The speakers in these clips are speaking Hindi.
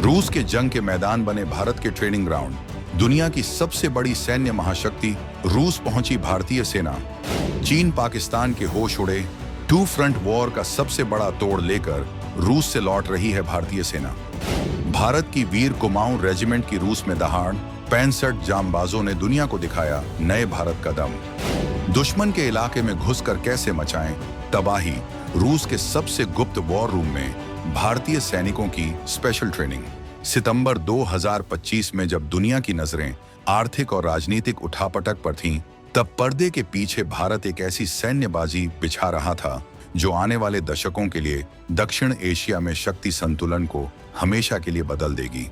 रूस के जंग के मैदान बने भारत के ट्रेनिंग ग्राउंड। दुनिया की सबसे बड़ी सैन्य महाशक्ति रूस पहुंची भारतीय सेना। चीन पाकिस्तान के होश उड़े। टू फ्रंट वॉर का सबसे बड़ा तोड़ लेकर रूस से लौट रही है भारतीय सेना। भारत की वीर कुमाऊं रेजिमेंट की रूस में दहाड़। 65 जांबाजों ने दुनिया को दिखाया नए भारत का दम। दुश्मन के इलाके में घुसकर कैसे मचाएं तबाही। रूस के सबसे गुप्त वॉर रूम में भारतीय सैनिकों की स्पेशल ट्रेनिंग। सितंबर 2025 में जब दुनिया की नजरें आर्थिक और राजनीतिक उठापटक पर थीं, तब पर्दे के पीछे भारत एक ऐसी सैन्यबाजी बिछा रहा था जो आने वाले दशकों के लिए दक्षिण एशिया में शक्ति संतुलन को हमेशा के लिए बदल देगी।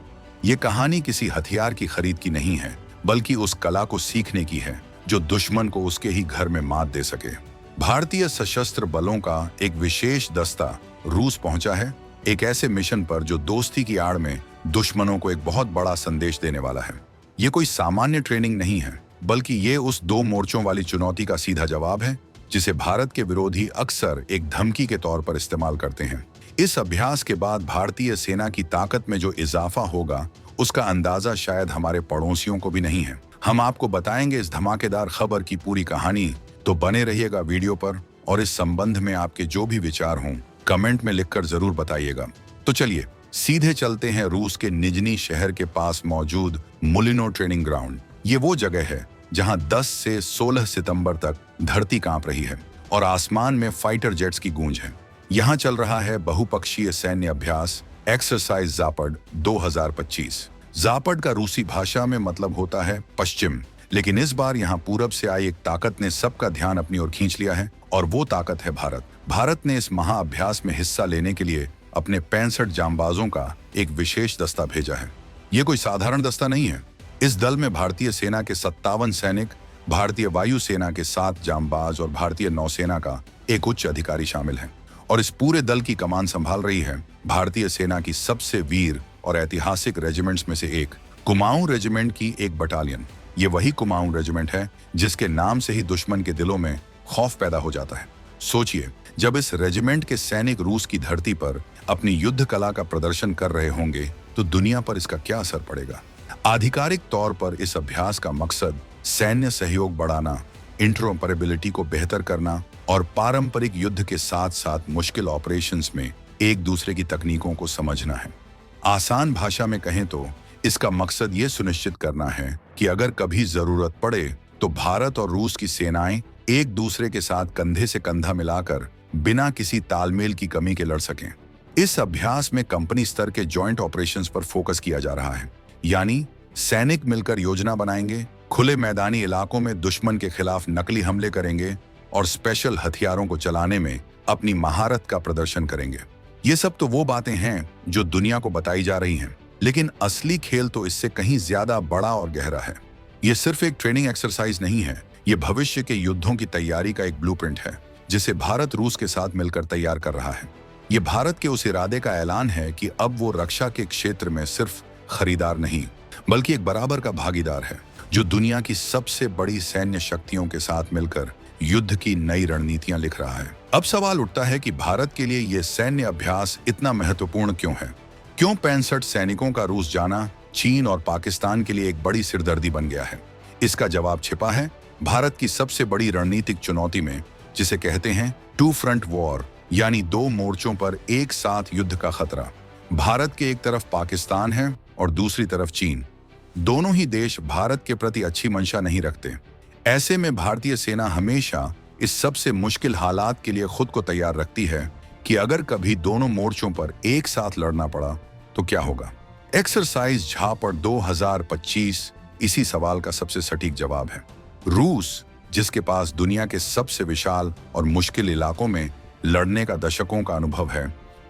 ये कहानी किसी हथियार की खरीद की नहीं है, बल्कि उस कला को सीखने की है जो दुश्मन को उसके ही घर में मात दे सके। भारतीय सशस्त्र बलों का एक विशेष दस्ता रूस पहुंचा है, एक ऐसे मिशन पर जो दोस्ती की आड़ में दुश्मनों को एक बहुत बड़ा संदेश देने वाला है। ये कोई सामान्य ट्रेनिंग नहीं है, बल्कि ये उस दो मोर्चों वाली चुनौती का सीधा जवाब है जिसे भारत के विरोधी अक्सर एक धमकी के तौर पर इस्तेमाल करते हैं। इस अभ्यास के बाद भारतीय सेना की ताकत में जो इजाफा होगा, उसका अंदाजा शायद हमारे पड़ोसियों को भी नहीं है। हम आपको बताएंगे इस धमाकेदार खबर की पूरी कहानी, तो बने रहिएगा वीडियो पर। और इस संबंध में आपके जो भी विचार हों, कमेंट में लिखकर जरूर बताइएगा। तो चलिए सीधे चलते हैं रूस के निजनी शहर के पास मौजूद मुलिनो ट्रेनिंग ग्राउंड। ये वो जगह है जहां 10 से 16 सितंबर तक धरती कांप रही है और आसमान में फाइटर जेट्स की गूंज है। यहाँ चल रहा है बहुपक्षीय सैन्य अभ्यास एक्सरसाइज ज़ापड 2025। ज़ापड का रूसी भाषा में मतलब होता है पश्चिम, लेकिन इस बार यहाँ पूरब से आई एक ताकत ने सबका ध्यान अपनी ओर खींच लिया है, और वो ताकत है भारत। भारत ने इस महाअभ्यास में हिस्सा लेने के लिए अपने 65 जांबाजों का एक विशेष दस्ता भेजा है। ये कोई साधारण दस्ता नहीं है। इस दल में भारतीय सेना के 57 सैनिक, भारतीय वायु सेना के 7 जांबाज और भारतीय नौसेना का एक उच्च अधिकारी शामिल है। और इस पूरे दल की कमान संभाल रही है भारतीय सेना की सबसे वीर और ऐतिहासिक रेजिमेंट्स में से एक, कुमाऊं रेजिमेंट की एक बटालियन। ये वही कुमाऊं रेजिमेंट है जिसके नाम से ही दुश्मन के दिलों में खौफ पैदा हो जाता है। सोचिए, जब इस रेजिमेंट के सैनिक रूस की धरती पर अपनी युद्ध कला का प्रदर्शन कर रहे होंगे, तो दुनिया पर इसका क्या असर पड़ेगा। आधिकारिक तौर पर इस अभ्यास का मकसद सैन्य सहयोग बढ़ाना, इंटरऑपरेबिलिटी को बेहतर करना और पारंपरिक युद्ध के साथ साथ मुश्किल ऑपरेशंस में एक दूसरे की तकनीकों को समझना है। आसान भाषा में कहें तो इसका मकसद ये सुनिश्चित करना है कि अगर कभी जरूरत पड़े तो भारत और रूस की सेनाएं एक दूसरे के साथ कंधे से कंधा मिलाकर बिना किसी तालमेल की कमी के लड़ सकें। इस अभ्यास में कंपनी स्तर के जॉइंट ऑपरेशंस पर फोकस किया जा रहा है, यानी सैनिक मिलकर योजना बनाएंगे, खुले मैदानी इलाकों में दुश्मन के खिलाफ नकली हमले करेंगे और स्पेशल हथियारों को चलाने में अपनी महारत का प्रदर्शन करेंगे। ये सब तो वो बातें हैं जो दुनिया को बताई जा रही हैं, लेकिन असली खेल तो इससे कहीं ज्यादा बड़ा और गहरा है। ये सिर्फ एक ट्रेनिंग एक्सरसाइज नहीं है, ये भविष्य के युद्धों की तैयारी का एक ब्लूप्रिंट है जिसे भारत रूस के साथ मिलकर तैयार कर रहा है। ये भारत के उस इरादे का ऐलान है कि अब वो रक्षा के क्षेत्र में सिर्फ खरीदार नहीं, बल्कि एक बराबर का भागीदार है जो दुनिया की सबसे बड़ी सैन्य शक्तियों के साथ मिलकर युद्ध की नई रणनीतियां लिख रहा है। अब सवाल उठता है कि भारत के लिए यह सैन्य अभ्यास इतना महत्वपूर्ण क्यों है। क्यों 65 सैनिकों का रूस जाना चीन और पाकिस्तान के लिए एक बड़ी सिरदर्दी बन गया है। इसका जवाब छिपा है भारत की सबसे बड़ी रणनीतिक चुनौती में, जिसे कहते हैं टू फ्रंट वॉर, यानी दो मोर्चों पर एक साथ युद्ध का खतरा। भारत के एक तरफ पाकिस्तान है और दूसरी तरफ चीन। दोनों ही देश भारत के प्रति अच्छी मंशा नहीं रखते। ऐसे में भारतीय सेना हमेशा इस सबसे मुश्किल हालात के लिए खुद को तैयार रखती है कि अगर कभी दोनों मोर्चों पर एक साथ लड़ना पड़ा तो क्या होगा। एक्सरसाइज ज़ापड 2025 इसी सवाल का सबसे सटीक जवाब है। रूस, जिसके पास दुनिया के सबसे विशाल और मुश्किल इलाकों में लड़ने का दशकों का अनुभव है,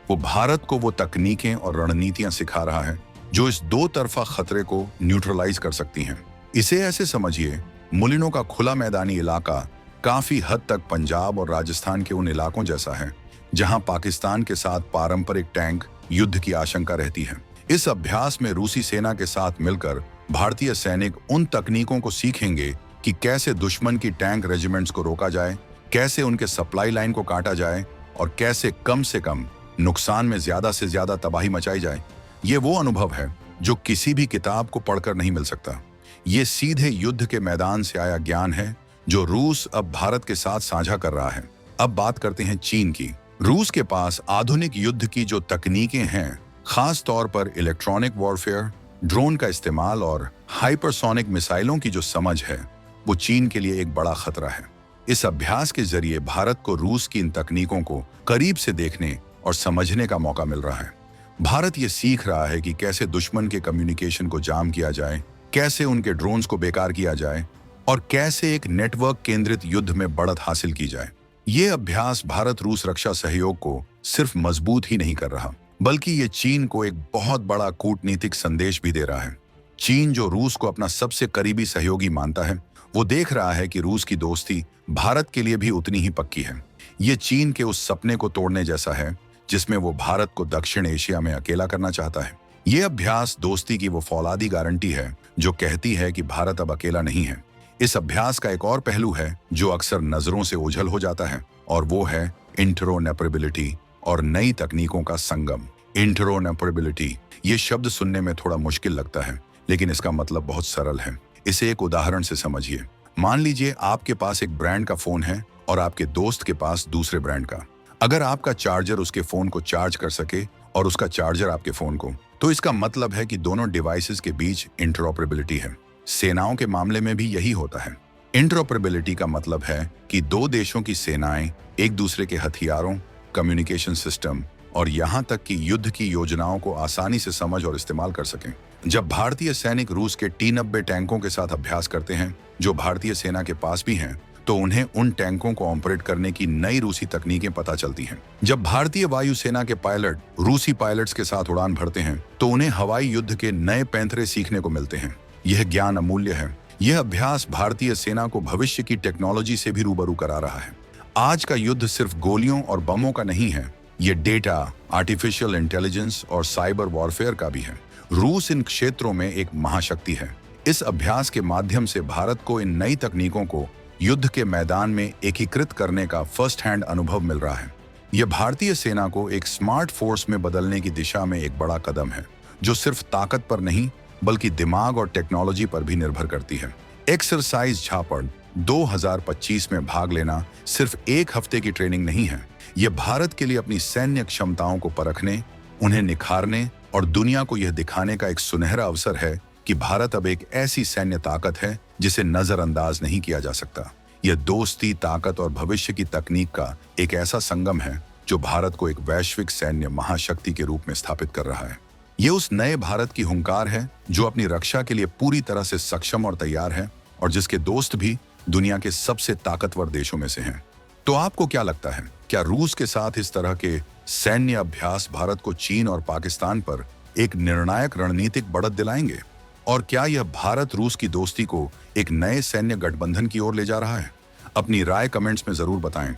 वो भारत को वो तकनीकें और रणनीतियां सिखा रहा है जो इस दो तरफा खतरे को न्यूट्रलाइज कर सकती हैं। इसे ऐसे समझिए, मुलिनो का खुला मैदानी इलाका काफी हद तक पंजाब और राजस्थान के उन इलाकों जैसा है जहां पाकिस्तान के साथ पारंपरिक टैंक युद्ध की आशंका रहती है। इस अभ्यास में रूसी सेना के साथ मिलकर भारतीय सैनिक उन तकनीकों को सीखेंगे कि कैसे दुश्मन की टैंक रेजिमेंट्स को रोका जाए, कैसे उनके सप्लाई लाइन को काटा जाए और कैसे कम से कम नुकसान में ज्यादा से ज्यादा तबाही मचाई जाए। ये वो अनुभव है जो किसी भी किताब को पढ़कर नहीं मिल सकता। ये सीधे युद्ध के मैदान से आया ज्ञान है जो रूस अब भारत के साथ साझा कर रहा है। अब बात करते हैं चीन की। रूस के पास आधुनिक युद्ध की जो तकनीकें हैं, खास तौर पर इलेक्ट्रॉनिक वॉरफेयर, ड्रोन का इस्तेमाल और हाइपरसोनिक मिसाइलों की जो समझ है, वो चीन के लिए एक बड़ा खतरा है। इस अभ्यास के जरिए भारत को रूस की इन तकनीकों को करीब से देखने और समझने का मौका मिल रहा है। भारत ये सीख रहा है कि कैसे दुश्मन के कम्युनिकेशन को जाम किया जाए, कैसे उनके ड्रोन्स को बेकार किया जाए और कैसे एक नेटवर्क केंद्रित युद्ध में बढ़त हासिल की जाए। ये अभ्यास भारत रूस रक्षा सहयोग को सिर्फ मजबूत ही नहीं कर रहा, बल्कि ये चीन को एक बहुत बड़ा कूटनीतिक संदेश भी दे रहा है। चीन जो रूस को अपना सबसे करीबी सहयोगी मानता है, वो देख रहा है कि रूस की दोस्ती भारत के लिए भी उतनी ही पक्की है। ये चीन के उस सपने को तोड़ने जैसा है जिसमें वो भारत को दक्षिण एशिया में अकेला करना चाहता है। ये अभ्यास दोस्ती की वो फौलादी गारंटी है जो कहती है कि भारत अब अकेला नहीं है। इस अभ्यास का एक और पहलू है जो अक्सर नजरों से ओझल हो जाता है, और वो है इंटरऑपरेबिलिटी और नई तकनीकों का संगम। इंटरऑपरेबिलिटी ये शब्द सुनने में थोड़ा मुश्किल लगता है, लेकिन इसका मतलब बहुत सरल है। इसे एक उदाहरण से समझिए। मान लीजिए आपके पास एक ब्रांड का फोन है और आपके दोस्त के पास दूसरे ब्रांड का। अगर आपका चार्जर उसके फोन को चार्ज कर सके और उसका चार्जर आपके फोन को, तो इसका मतलब है कि दोनों डिवाइसेस के बीच इंटरऑपरेबिलिटी है। सेनाओं के मामले में भी यही होता है। इंटरऑपरेबिलिटी का मतलब है कि दो देशों की सेनाएं एक दूसरे के हथियारों, कम्युनिकेशन सिस्टम और यहाँ तक कि युद्ध की योजनाओं को आसानी से समझ और इस्तेमाल कर सकें। जब भारतीय सैनिक रूस के T-90 टैंकों के साथ अभ्यास करते हैं, जो भारतीय सेना के पास भी हैं, तो उन्हें उन टैंकों को ऑपरेट करने की नई रूसी तकनीकें पता चलती हैं। जब भारतीय वायुसेना के पायलट रूसी पायलट्स के साथ उड़ान भरते हैं, तो उन्हें हवाई युद्ध के नए पैंतरे सीखने को मिलते हैं। यह ज्ञान अमूल्य है। यह अभ्यास भारतीय सेना को भविष्य की टेक्नोलॉजी से भी रूबरू करा रहा है। आज का युद्ध सिर्फ गोलियों और बमों का नहीं है, ये डेटा, आर्टिफिशियल इंटेलिजेंस और साइबर वॉरफेयर का भी है। रूस इन क्षेत्रों में एक महाशक्ति है। इस अभ्यास के माध्यम से भारत को इन नई तकनीकों को युद्ध के मैदान में एकीकृत करने का फर्स्ट हैंड अनुभव मिल रहा है। यह भारतीय सेना को एक स्मार्ट फोर्स में बदलने की दिशा में एक बड़ा कदम है, जो सिर्फ ताकत पर नहीं बल्कि दिमाग और टेक्नोलॉजी पर भी निर्भर करती है। एक्सरसाइज झापड़ 2025 में भाग लेना सिर्फ एक हफ्ते की ट्रेनिंग नहीं है। यह भारत के लिए अपनी सैन्य क्षमताओं को परखने, उन्हें निखारने और दुनिया को यह दिखाने का एक सुनहरा अवसर है कि भारत अब एक ऐसी सैन्य ताकत है जिसे नजरअंदाज नहीं किया जा सकता। यह दोस्ती, ताकत और भविष्य की तकनीक का एक ऐसा संगम है जो भारत को एक वैश्विक सैन्य महाशक्ति के रूप में स्थापित कर रहा है। ये उस नए भारत की हुंकार है जो अपनी रक्षा के लिए पूरी तरह से सक्षम और तैयार है, और जिसके दोस्त भी दुनिया के सबसे ताकतवर देशों में से हैं। तो आपको क्या लगता है, क्या रूस के साथ इस तरह के सैन्य अभ्यास भारत को चीन और पाकिस्तान पर एक निर्णायक रणनीतिक बढ़त दिलाएंगे? और क्या यह भारत रूस की दोस्ती को एक नए सैन्य गठबंधन की ओर ले जा रहा है? अपनी राय कमेंट्स में जरूर बताएं।